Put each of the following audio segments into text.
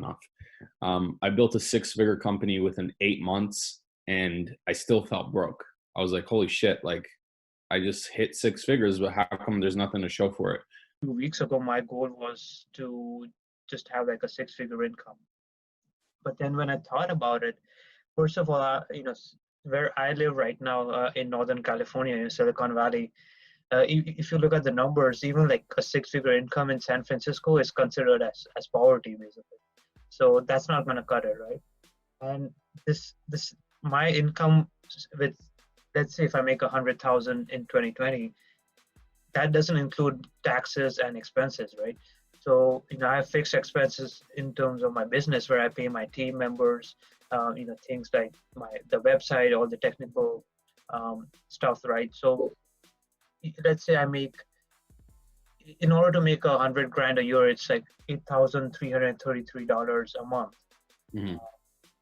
enough. I built a 6-figure company within 8 months and I still felt broke. I was like, holy shit, like I just hit 6 figures, but how come there's nothing to show for it? 2 weeks ago, my goal was to just have like a 6-figure income. But then when I thought about it, first of all, where I live right now in Northern California, in Silicon Valley, if you look at the numbers, even like a 6-figure income in San Francisco is considered as poverty, basically. So that's not going to cut it, right? And this my income with, let's say if I make 100,000 in 2020, that doesn't include taxes and expenses, right? So, I have fixed expenses in terms of my business where I pay my team members, things like the website, all the technical stuff, right? So let's say in order to make 100 grand a year, it's like $8,333 a month. Mm-hmm.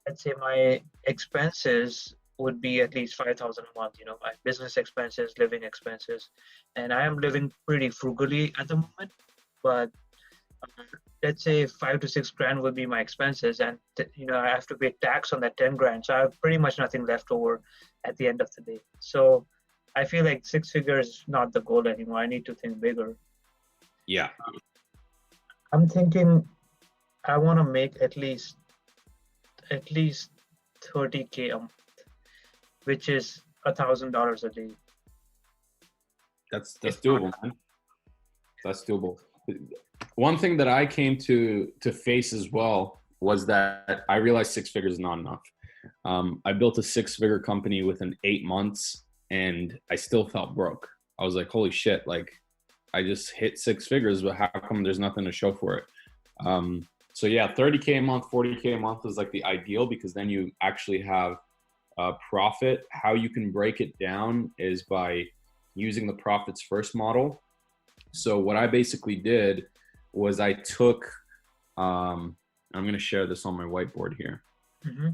Let's say my expenses would be at least 5,000 a month, my business expenses, living expenses. And I am living pretty frugally at the moment, but let's say 5 to 6 grand would be my expenses. And, I have to pay tax on that 10 grand. So I have pretty much nothing left over at the end of the day. So I feel like 6 figures is not the goal anymore. I need to think bigger. Yeah. I'm thinking I want to make at least 30K a month, which is $1,000 a day. That's doable, man. That's doable. One thing that I came to face as well was that I realized 6 figures is not enough. I built a 6-figure company within 8 months and I still felt broke. I was like, holy shit, like I just hit 6 figures, but how come there's nothing to show for it? So yeah, 30K a month, 40K a month is like the ideal, because then you actually have profit. How you can break it down is by using the profits first model. So what I basically did was I took, I'm going to share this on my whiteboard here. Mm-hmm.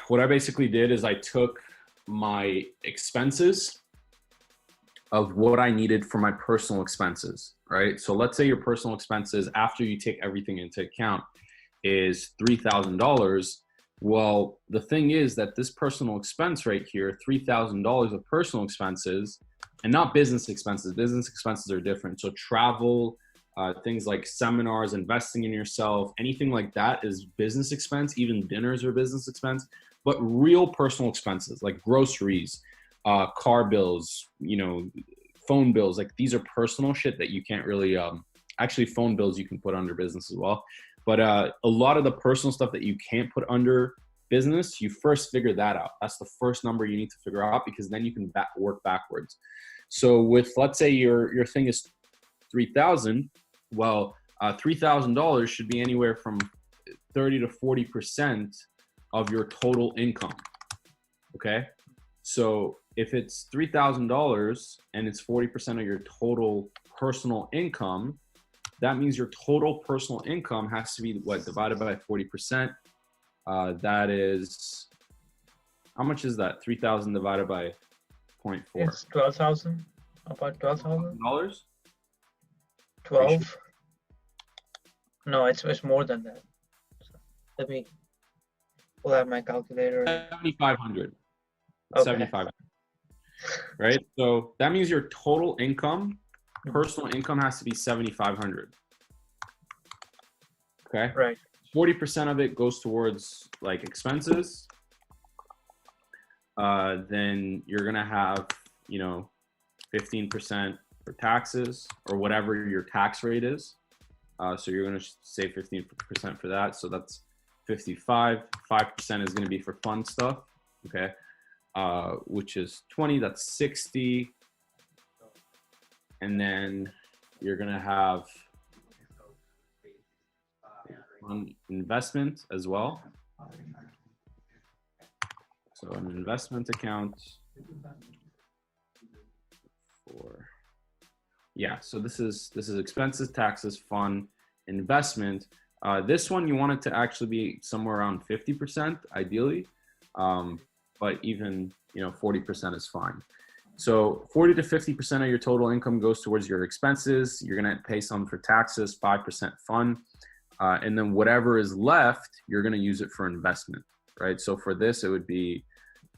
What I basically did is I took my expenses of what I needed for my personal expenses, right? So let's say your personal expenses after you take everything into account is $3,000. Well, the thing is that this personal expense right here, $3,000 of personal expenses, and not business expenses. Business expenses are different. So travel, things like seminars, investing in yourself, anything like that is business expense. Even dinners are business expense. But real personal expenses like groceries, car bills, phone bills, like these are personal shit that you can't really, actually phone bills you can put under business as well. But a lot of the personal stuff that you can't put under business, you first figure that out. That's the first number you need to figure out, because then you can work backwards. So with, let's say your thing is 3,000, well, $3,000 should be anywhere from 30 to 40% of your total income. Okay. So if it's $3,000 and it's 40% of your total personal income, that means your total personal income has to be divided by 40%. That is, how much is that? 3,000 divided by 0.4. It's 12,000. About $12,000. $12? 12. No, it's more than that. So let me pull out my calculator. 7,500. Okay. 7,500. Right. So that means your total income, personal income, has to be 7,500. Okay. Right. 40% of it goes towards like expenses. Then you're gonna have 15% for taxes or whatever your tax rate is. So you're gonna say 15% for that. So that's 55. 5% is gonna be for fun stuff. Okay. Which is 20. That's 60. And then you're gonna have on investment as well. So an investment account for, so this is expenses, taxes, fund, investment. This one you want it to actually be somewhere around 50% ideally, but even 40% is fine. So 40 to 50% of your total income goes towards your expenses. You're gonna pay some for taxes, 5% fund. And then whatever is left, you're going to use it for investment, right? So for this, it would be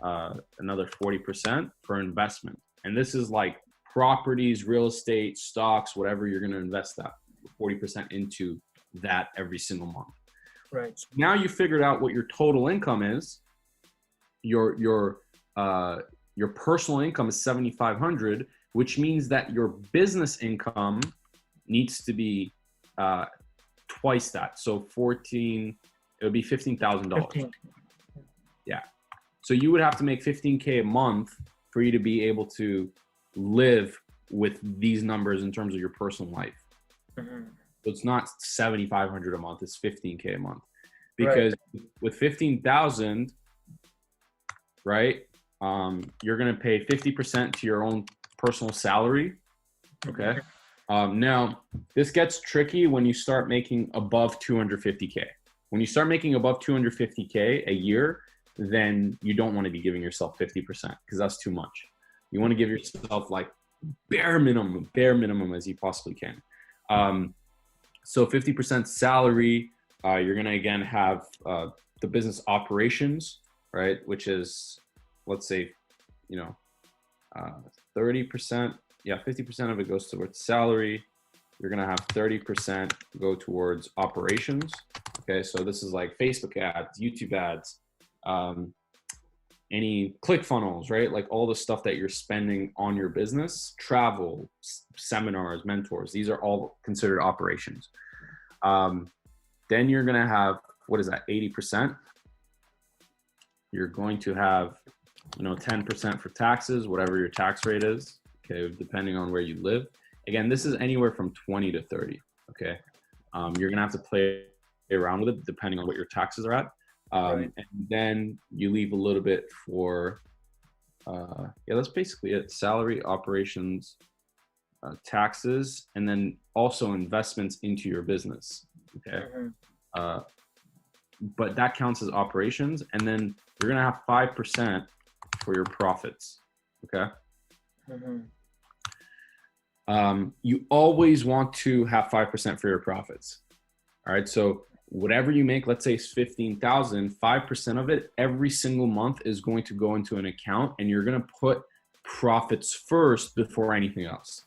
another 40% for investment. And this is like properties, real estate, stocks, whatever you're going to invest that 40% into that every single month. Right. So now you figured out what your total income is. Your personal income is 7,500, which means that your business income needs to be twice that. So it would be $15,000. Yeah. So you would have to make $15K a month for you to be able to live with these numbers in terms of your personal life. Mm-hmm. So it's not 7,500 a month, it's 15K a month. Because with 15,000, right, you're going to pay 50% to your own personal salary. Okay. Now this gets tricky when you start making above 250K. When you start making above 250K a year, then you don't want to be giving yourself 50% because that's too much. You want to give yourself like bare minimum as you possibly can. So 50% salary, you're going to again have the business operations, right? Which is, let's say, 30%. Yeah, 50% of it goes towards salary. You're going to have 30% go towards operations. Okay, so this is like Facebook ads, YouTube ads, any ClickFunnels, right? Like all the stuff that you're spending on your business, travel, seminars, mentors, these are all considered operations. Then you're going to have, what is that, 80%? You're going to have, 10% for taxes, whatever your tax rate is, okay, depending on where you live. Again, this is anywhere from 20 to 30, okay? You're going to have to play around with it depending on what your taxes are at. And then you leave a little bit for, that's basically it. Salary, operations, taxes, and then also investments into your business, okay? But that counts as operations. And then you're going to have 5% for your profits, okay? You always want to have 5% for your profits. All right. So whatever you make, let's say it's 15,000, 5% of it every single month is going to go into an account, and you're going to put profits first before anything else.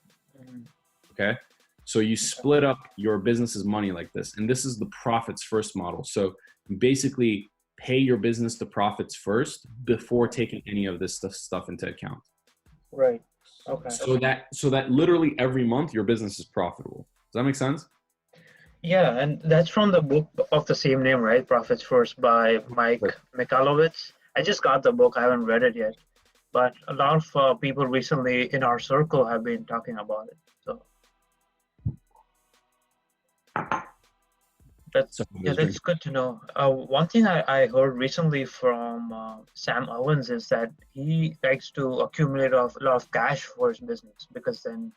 Okay. So you split up your business's money like this, and this is the profits first model. So you basically pay your business the profits first before taking any of this stuff into account. Right. Okay. So that literally every month your business is profitable. Does that make sense? Yeah, and that's from the book of the same name, right? Profits First by Mike Michalowicz. I just got the book. I haven't read it yet, but a lot of people recently in our circle have been talking about it. So that's good to know. One thing I heard recently from Sam Owens is that he likes to accumulate a lot of cash for his business, because then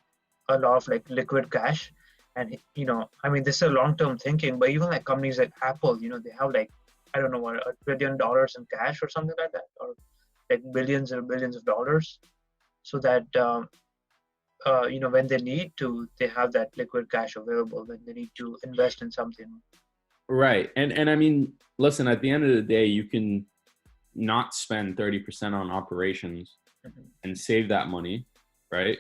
a lot of like liquid cash. And this is a long-term thinking, but even like companies like Apple, they have like, I don't know what, $1 trillion in cash or something like that, or like billions or billions of dollars, so that when they need to, they have that liquid cash available when they need to invest in something. Right. And I mean, listen, at the end of the day, you can not spend 30% on operations and save that money, right?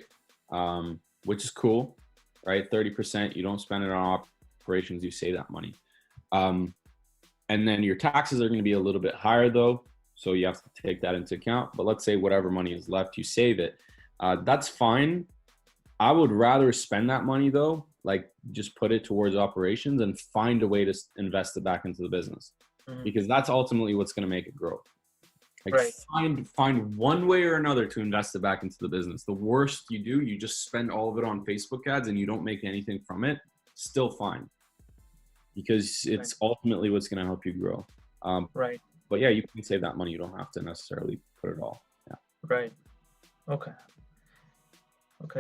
Which is cool, right? 30%, you don't spend it on operations, you save that money. And then your taxes are going to be a little bit higher though, so you have to take that into account. But let's say whatever money is left, you save it. That's fine. I would rather spend that money though, like just put it towards operations and find a way to invest it back into the business, because that's ultimately what's going to make it grow. Like find one way or another to invest it back into the business. The worst you do, you just spend all of it on Facebook ads and you don't make anything from it, still fine, because it's ultimately what's going to help you grow. But yeah, you can save that money. You don't have to necessarily put it all. Yeah. Right. Okay.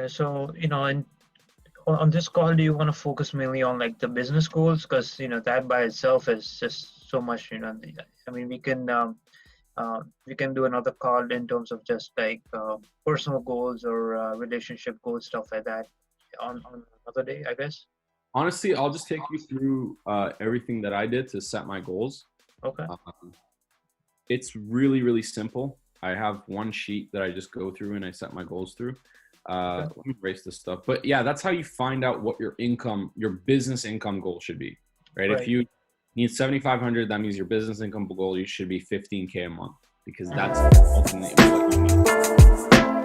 So, and on this call, do you want to focus mainly on like the business goals? Because, that by itself is just so much, I mean, we can do another call in terms of just like personal goals or relationship goals, stuff like that on another day, I guess. Honestly, I'll just take you through everything that I did to set my goals. Okay. It's really, really simple. I have one sheet that I just go through and I set my goals through. Let me erase this stuff. But yeah, that's how you find out what your income, your business income goal should be, right? If you need 7,500, that means your business income goal, you should be 15K a month, because that's ultimately what you need.